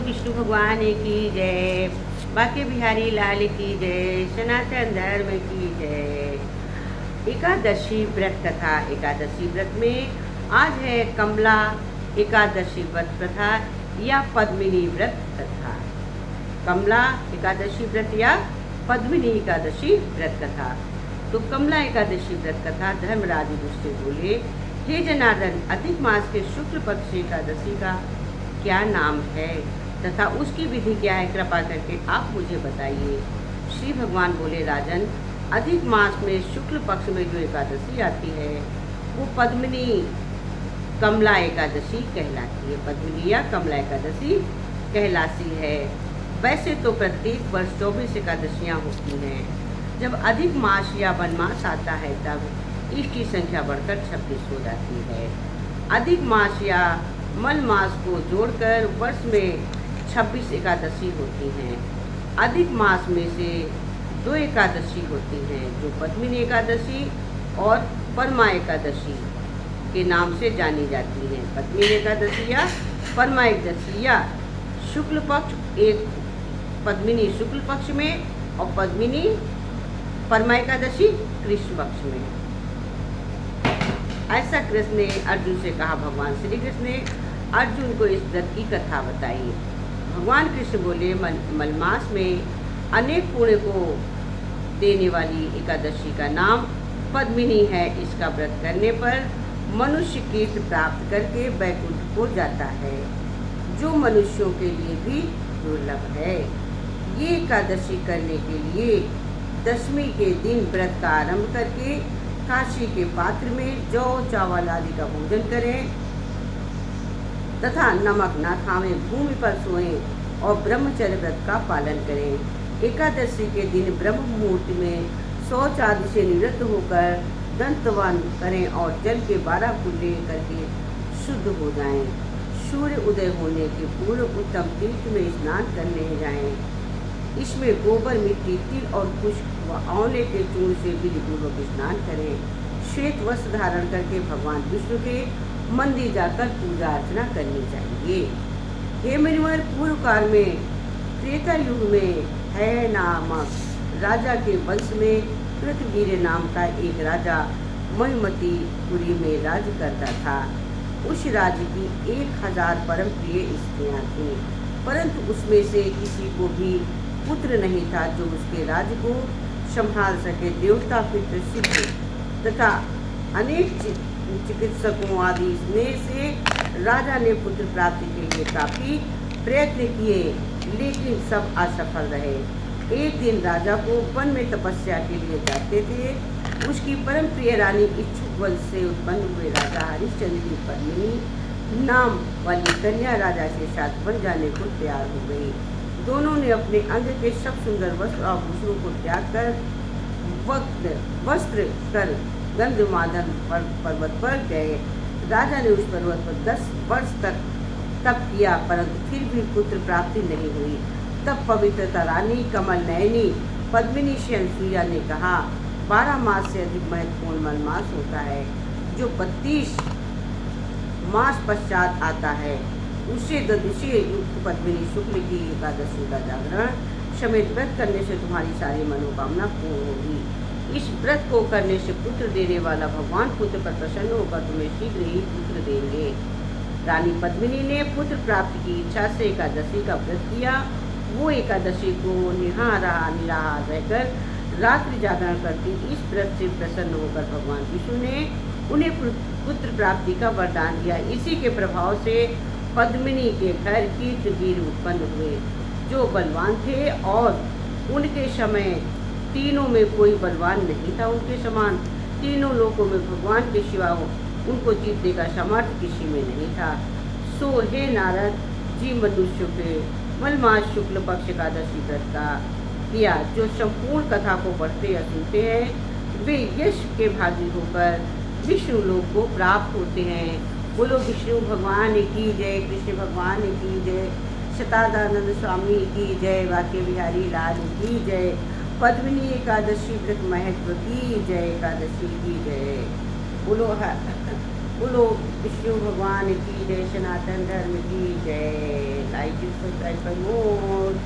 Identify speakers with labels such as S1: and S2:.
S1: विष्णु भगवान की जय, बाके बिहारी लाल की जय, सनातन धर्म की जय। एकादशी व्रत कथा। एकादशी व्रत में आज है कमला एकादशी व्रत कथा या पद्मिनी व्रत कथा। कमला एकादशी व्रत या पद्मिनी एकादशी व्रत कथा। तो कमला एकादशी व्रत कथा। धर्मराज युधिष्ठिर बोले, हे जनार्दन, अधिक मास के शुक्ल पक्ष एकादशी का क्या नाम है तथा उसकी विधि क्या है, कृपा करके आप मुझे बताइए। श्री भगवान बोले, राजन, अधिक मास में शुक्ल पक्ष में जो एकादशी आती है वो पद्मिनी कमला एकादशी कहलाती है। पद्मिनी या कमला एकादशी कहलाती है। वैसे तो प्रत्येक वर्ष 24 एकादशियाँ होती हैं। जब अधिक मास या वनमास आता है तब इसकी संख्या बढ़कर 26 हो जाती है। अधिक मास या मल मास को जोड़कर वर्ष में 26 एकादशी होती हैं। अधिक मास में से 2 एकादशी होती हैं जो पद्मिनी एकादशी और परमा एकादशी के नाम से जानी जाती हैं। पद्मिनी एकादशी या परमा एकादशी या शुक्ल पक्ष एक पद्मिनी शुक्ल पक्ष में और पद्मिनी परमा एकादशी कृष्ण पक्ष में। ऐसा कृष्ण ने अर्जुन से कहा। भगवान श्री कृष्ण ने अर्जुन को इस व्रत की कथा बताई। भगवान कृष्ण बोले, मलमास में अनेक पुण्य को देने वाली एकादशी का नाम पद्मिनी है। इसका व्रत करने पर मनुष्य कीर्ति प्राप्त करके वैकुंठ को जाता है, जो मनुष्यों के लिए भी दुर्लभ है। ये एकादशी करने के लिए दशमी के दिन व्रत का आरंभ करके काशी के पात्र में जौ चावल आदि का भोजन करें तथा नमक न खाएं, भूमि पर सोएं और ब्रह्मचर्य व्रत का पालन करें। एकादशी के दिन ब्रह्म मुहूर्त में शौच आदि से निवृत्त होकर दंतवन करें और जल के 12 कुल्ले करके शुद्ध हो जाएं। सूर्य उदय होने के पूर्व उत्तम तीर्थ में स्नान करने जाएं। इसमें गोबर, मिट्टी, तिल और पुष्प व आंवले के चूर्ण से विधिपूर्वक स्नान करें। श्वेत वस्त्र धारण करके भगवान विष्णु के मंदिर जाकर पूजा अर्चना करनी चाहिए। हे मुनिवर, पूर्व काल में त्रेता युग में है नामक राजा के वंश में कृतवीर्य नाम का एक राजा महीमतीपुरी में राज्य करता था। उस राज्य की 1000 परम प्रिय स्त्रियां थीं, परंतु उसमें से किसी को भी पुत्र नहीं था जो उसके राज्य को संभाल सके। देवता, पितृ, सिद्ध तथा अनेक चिकित्सकों आदि से राजा ने पुत्र प्राप्ति के लिए काफी प्रयत्न किए, लेकिन सब असफल रहे। एक दिन राजा को वन में तपस्या के लिए जाते थे। उसकी परम प्रिय रानी इच्छुक वंश से उत्पन्न हुए राजा हरिश्चंद्र की पद्मिनी नाम वाली कन्या राजा के साथ वन जाने को तैयार हो गई। दोनों ने अपने अंग के सब सुंदर वस्त्र आभूषणों को त्याग कर वस्त्र कर गंधमादन पर्वत पर गए। राजा ने उस पर्वत पर 10 वर्ष तक तप किया, परंतु फिर भी पुत्र प्राप्ति नहीं हुई। तब पवित्रता रानी कमल नयनी पद्मिनी से अनसुईया ने कहा, 12 मास से अधिक महत्वपूर्ण मलमास होता है, जो 32 मास पश्चात आता है। उसे ददुषी युक्त पद्मिनी शुक्ल की एकादशी का जागरण समेत व्रत करने से तुम्हारी सारी मनोकामना पूर्ण होगी। इस व्रत को करने से पुत्र देने वाला भगवान पुत्र पर प्रसन्न होकर तुम्हें शीघ्र ही पुत्र देंगे। रानी पद्मिनी ने पुत्र प्राप्ति की इच्छा से एकादशी का व्रत किया। वो एकादशी को निराहार रहकर रात्रि जागरण करती। इस व्रत से प्रसन्न होकर भगवान विष्णु ने उन्हें पुत्र प्राप्ति का वरदान दिया। इसी के प्रभाव से पद्मिनी के घर कीर्तिवीर उत्पन्न हुए, जो बलवान थे और उनके समय तीनों में कोई बलवान नहीं था उनके समान। तीनों लोकों में भगवान के सिवा उनको जीतने का सामर्थ्य किसी में नहीं था। सो हे नारद जी, मनुष्य के मलमास शुक्ल पक्ष एकादशी व्रत का किया। जो संपूर्ण कथा को पढ़ते या सुनते हैं वे यश के भागी होकर विष्णु लोक को प्राप्त होते हैं। बोलो विष्णु भगवान की जय, कृष्ण भगवान की जय, शतानंद स्वामी की जय, बाके बिहारी लाल की जय, पद्मिनी एकादशी व्रत महत्व की जय, एकादशी की जय। बोलो बोलो विष्णु भगवान की जय, सनातन धर्म की जय। लाइक सब्सक्राइब पर मोर।